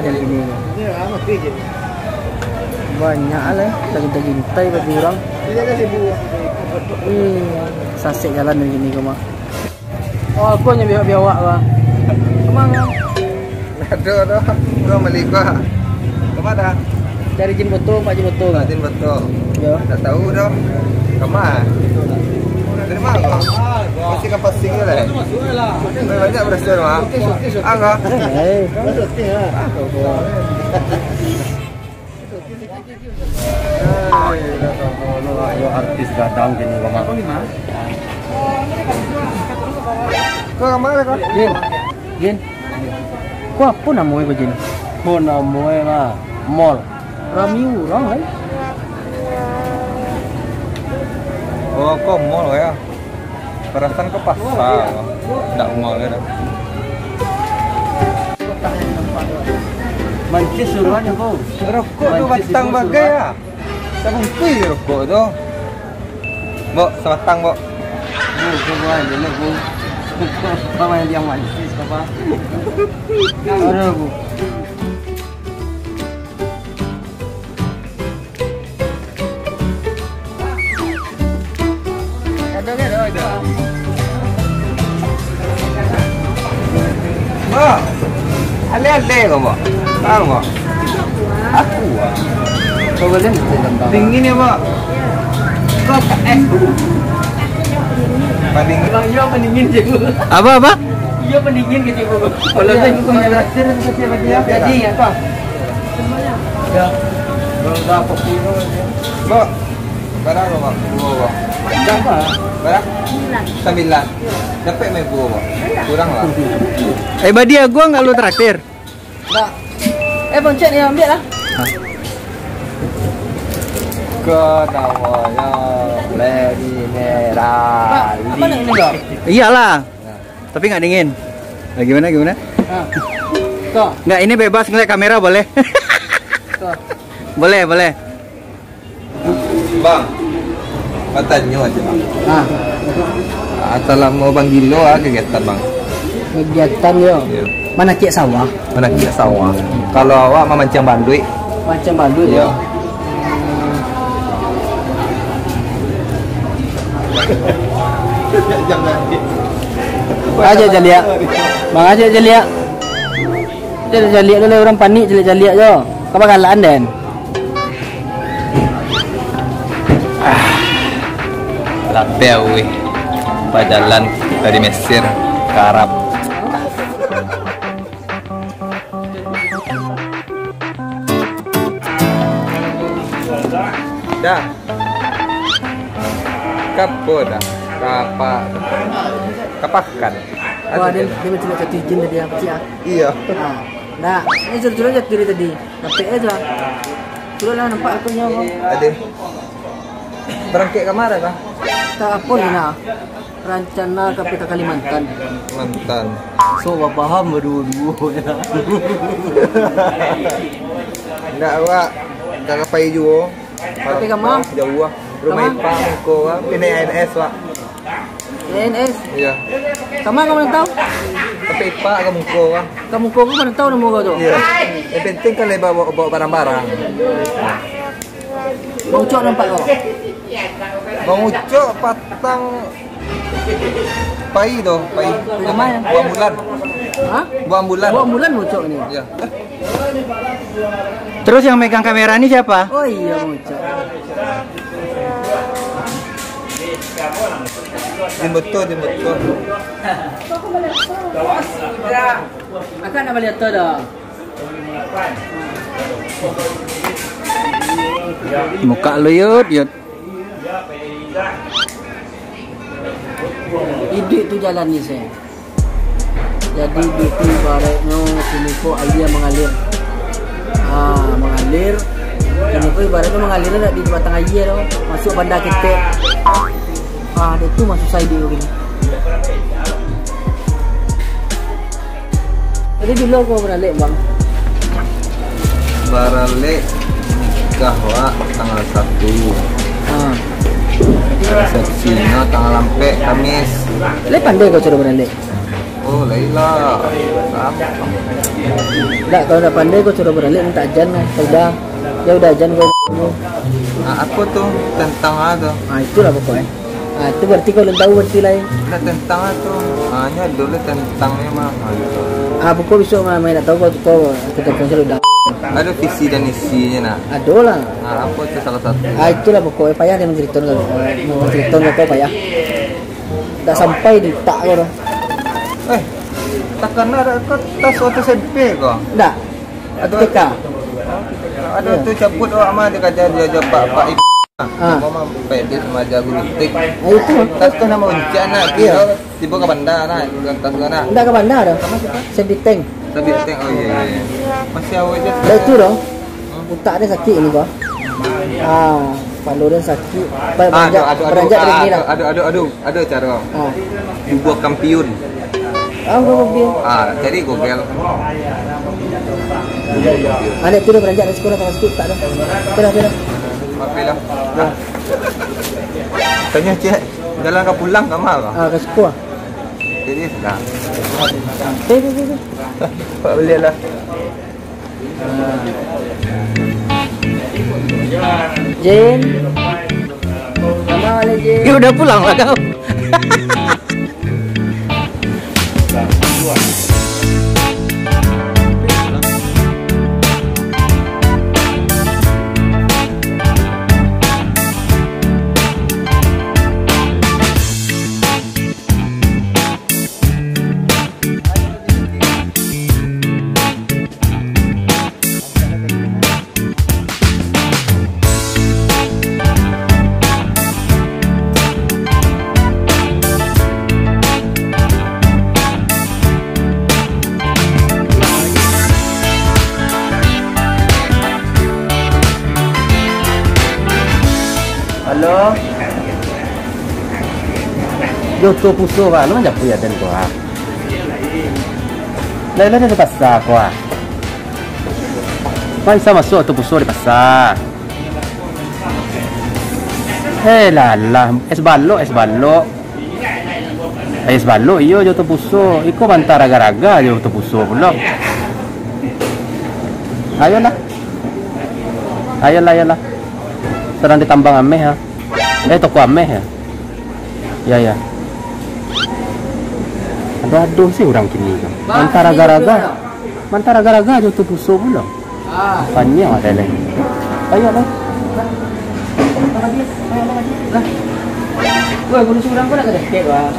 dari ini. Banyak lah, daging tay bagi orang. Sasik jalan dari sini kau mah. Oh, aku nya biawak lah. Kemang lah. Ada, udah melikah. Kemana? Dari jin betul, Pak Jin betul. Jin betul. Ya. Tak tahu dah. Kemana? Dari mana? Masih kan passing lah. Banyak berhasil mah. Angga. Ayo artis datang gini kau mah. Kau kemana kau? Jin. Kau apa namanya Jin? Kau namanya mah mall. Rami orang kan? Oh, kau mall ya? Perasaan ke pasar. Tak mall ya. Mancis suruhannya kau. Rokok tu batang bagai ya. Sabung kui rokok tu. Bok, sebatang bok. Kau aja lah kau. Apa yang dia mancis apa? Ada bu. Bok, ale-ale kau bok. Tahu bok? Aku ah. Kau boleh tentang. Dingin ya bok. Kau tak es. Pendingin. Bang, iya pendingin je. Apa? Iya pendingin gitu bu. Kalau saya kau yang terakhir siapa dia? Jadi ya kau. Ya. Belum dapat kilo. Bok, berapa bok? Dua bok. Berapa? Berapa? 9. Dapat main buah bok. Kurang lah. Badia gua nggak lu traktir. Tak. Bang Cek ni ambil lah. Ke namanya Lady Merah. Apa nak ini kau? Iyalah. Tapi nggak dingin. Nah, gimana? Kau. Nggak, ini bebas ngeliat kamera boleh. Kau. boleh. Bang, katanya aja bang. Ah, mau bang Gilo kegiatan bang. kegiatan yo. Ya. Mana cek sawah? Mana kia sawah. Kalau awak memancing bandui. Macam bandut Ya. yo. Aja jaliak. Bang aja jaliak. Jaliak dulu orang panik jaliak jo. Kau bakalan den. Lapel weh. Jalan dari Mesir ke Arab. Dah. Kapo dah. Kapakan. Wah, dia macam nak jatuh izin tadi apa sih? Iya. Nah, ini suruh jatuh tadi. Tapi aja. Suruh lah nampak aku nyawa. Ada. Berangkat ke mana kah? Tak apa ni nak. Rencana KPK Kalimantan. Mantan. So paham berdua-dua. Enggak awak. Jangan payah juga. Tapi kamu? Jauh ah. Rumah Kamu? ipang ko ah. Ini ANS wak. NS. Iya. Kamu mana tahu? Tapi ipak kamu ko ah. Kamu kau mana tahu nama kau tu? Iya. Yang penting kan lebar bawa barang-barang. Bang Ucok nampak kau? Bang Ucok patang pai tu, pai. Ramai. Buang bulan. Hah? Buang bulan. Buat bulan Ucok ni. Iya. Terus yang megang kamera ini siapa? Oh iya Bang Ucok. Jin betul. Akan nak balik tu dah. Muka lu yud. Hidup tu jalan ni saya. Jadi hidup tu ibaratnya sini ko air mengalir. Mengalir. Sini ko ibaratnya mengalir nak di batang air tu. Masuk bandar ketek. Dia tu masuk saya dia begini. Jadi dulu kau beralik bang? Barale nikah wak tanggal 1. Resepsinya tanggal lampe Kamis. Lek pandai kau cara beralik? Oh Oh, Laila. Enggak, kalau udah pandai gue suruh beralih minta ajan lah. Udah, ya udah ajan gue. Aku tuh tentang ada. Ah itulah pokoknya. Ah itu berarti kau belum tahu berarti lain. Nah tentang itu hanya dulu tentangnya mah. Ah pokok besok mah main tak tahu kau telepon sudah. Ada visi dan isinya nah. Ada lah. Nah, apa itu salah satu? Ah itulah pokoknya payah dia menceritakan kau payah. Tak sampai di tak kau dah. Takkan ada kau tas waktu SMP kau? Enggak. Atau TK. Ada tuh cabut orang mah dia kata dia jawab Pak Ibu. Mama pede sama jago lutik. Itu Tas kan nama ujian nak. Iya. Tiba ke bandar nak. Tas mana? enggak ke bandar dah. Safety tank. Tapi teng oh iya. Masih awal je. Dah itu dah. Utak dia sakit ini kau. Palu dia sakit. Beranjak dari sini dah. Ada cara. Buat kampiun. Kau dia. Jadi Google. Anak tu dah beranjak dari sekolah tak sakit tak dah. Pernah. Maaflah. Tanya cik, jalan ke pulang ke mana? Ke sekolah. Jadi dah. Pak beli lah. Jen. Sama oleh Jen. Ya udah pulang lah kau. Halo. Yo tu puso ba, lu macam puya den ko ah. Laila dia pasar ko ah. Mai sama so tu puso di pasar. Lah, es ballo. Es ballo iyo yo tu puso. Iko bantar raga-raga yo tu puso pula. Ayolah. Sedang ditambang ameh ha. Toko ameh ya. Ya. Aduh sih orang kini kan. Mantara garaga jo tu puso pula. Panjang ada lagi. Ayolah. Woi, guru surang kau nak ada kek wah.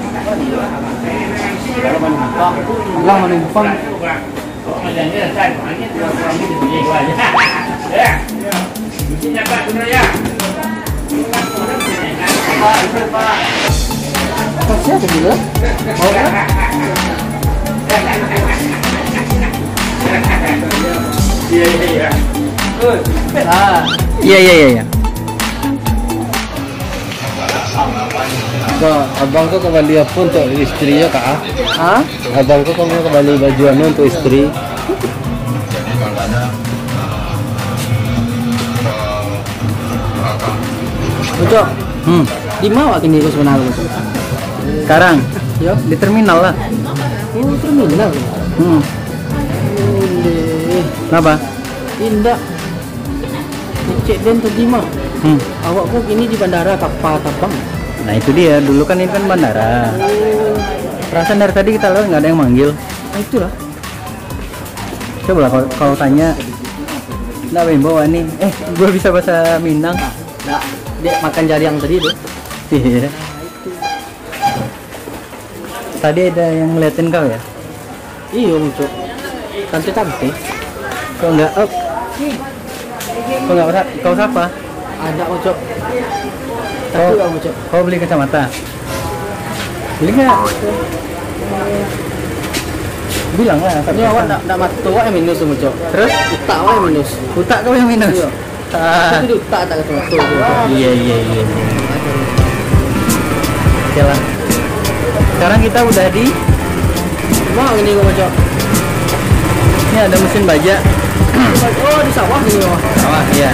Allah menumpang. Siapa juga? Iya. Abang kau kembali apa untuk istrinya kak? Abang kau kembali baju anu untuk istri? Bocok. Di mana kini kau sebenarnya bocok? Sekarang Ya, di terminal lah. oh terminal. Boleh. Kenapa? Indah. Cek dan terjemah. Awak kok ini di bandara kapal terbang. Nah itu dia, dulu kan ini kan bandara. Perasaan dari tadi kita lewat nggak ada yang manggil. Nah itulah. Coba lah kalau tanya, nggak bawa nih. Gue bisa bahasa Minang. Nah, dia makan jari yang tadi tuh. Iya. Tadi ada yang ngeliatin kau ya? Iya bocok. Tante. Kau nggak up? Kau siapa? Ada bocok. Kau, Tapi bocok. kau beli kacamata? Beli nggak? Bilang lah. Ini awak nak mata awak yang minus bocok. Terus? Utak awak yang minus. Utak kau yang minus? Iya. Itu utak tak kata mata. Iya. Oke lah. Sekarang kita udah di Mau ini kau bocok. ini ada mesin baja. Oh di sawah ini kau. Sawah, iya.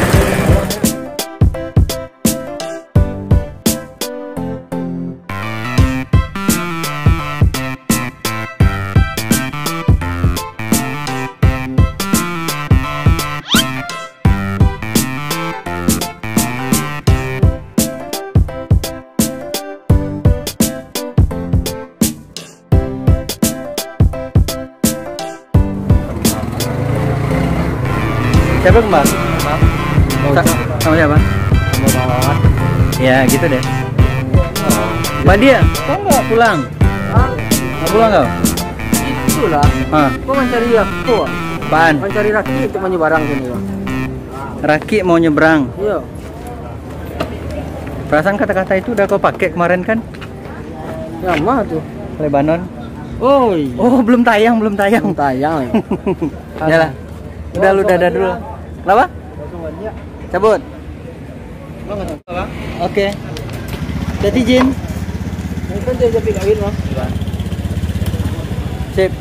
Siapa Mbak? Sama siapa? Sama banget. Ya gitu deh. Mbak dia, kau nggak pulang? Nggak pulang kau? Itulah. Hah? Kau mencari aku. Apaan? Mencari Raki untuk menyeberang sini. Raki mau nyebrang. Iya. Perasaan kata-kata itu udah kau pakai kemarin kan? Yang mana tuh? Lebanon. Oh, iya. Oh belum tayang, belum tayang. Tayang. Ya lah. Udah lu dadah dulu. Kenapa? Cabut. Oke. Jadi Jin. Ini kan dia jadi kawin mah. Sip.